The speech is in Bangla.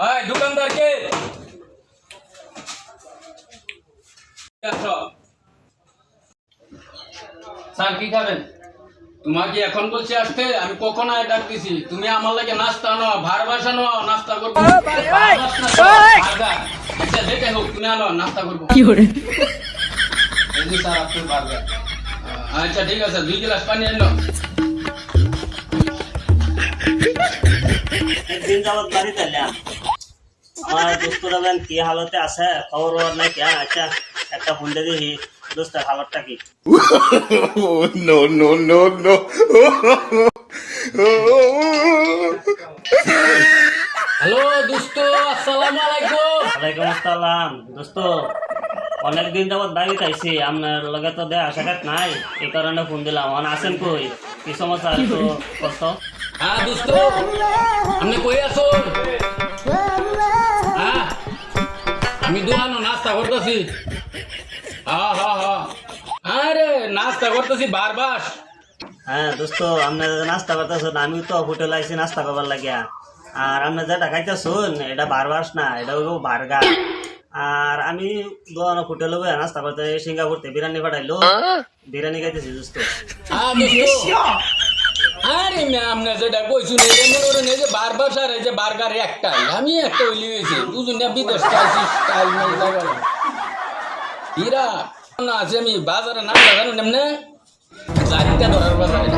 আয় দোকানদার কে স্যার কি খাবেন? তোমাকে এখন বলছি আসতে, আমি কখন আয় ডাকতেছি। তুমি আমার লাগে নাস্তা আনো, ভার বাসানো, নাস্তা করবো। আচ্ছা যেটা হোক তুমি আনো, নাস্তা করবো। স্যার আপনার বার্গার। আচ্ছা ঠিক আছে, 2 গ্লাস পানি আনো। একদিন যাবত বাড়িতে এলাম, আমার দোস্তরা বেন কি হালতে আছে খবর নাই কি। আচ্ছা একটা ফোন দিয়ে দেখি দোস্তের হালতটা কি। No, no, no, no. Hello দোস্ত, আসসালামু আলাইকুম। ওয়ালাইকুম আসসালাম। দোস্ত অনেকদিন যাবত বাড়িতে আইছি, আপনার লগে তো দেয়া সাক্ষাৎ নাই, এই কারণে ফোন দিলাম। আসেন কই, কি সমস্যা একটু কষ্ট। হ্যাঁ দোস্ত, আপনি কই আছো? হ্যাঁ আমি দোকানো নাস্তা করতেছি। হ্যাঁ হ্যাঁ হ্যাঁ, আরে নাস্তা করতেছি বারবার। হ্যাঁ দোস্ত, আপনি নাস্তা করতেছেন, আমি তো হোটেল আইছি নাস্তা করবার লাগিয়া। আর আপনি যেটা খাইতেছুন এটা বারবাস না, এটা হইব বার্গার। আর আমি দোকানো হোটেলে বই নাস্তা করতে সিঙ্গাপুরতে বিরিয়ানি পাঠাইলো, বিরিয়ানি খাইতেছি দোস্ত। হ্যাঁ দোস্ত, আরে ম্যাম না যেটা কইছুন এটা মনে করেন এই যে বারবার স্যার, এই যে বার্গার একটাই, আমি একটা হইলি হয়েছে দুজনে বিদেশ খাইছি স্টাইল মাইল লাগাল। হীরা না আছে, আমি বাজারে নাম লাগানো নেমনে 4টা ধরার বাজারে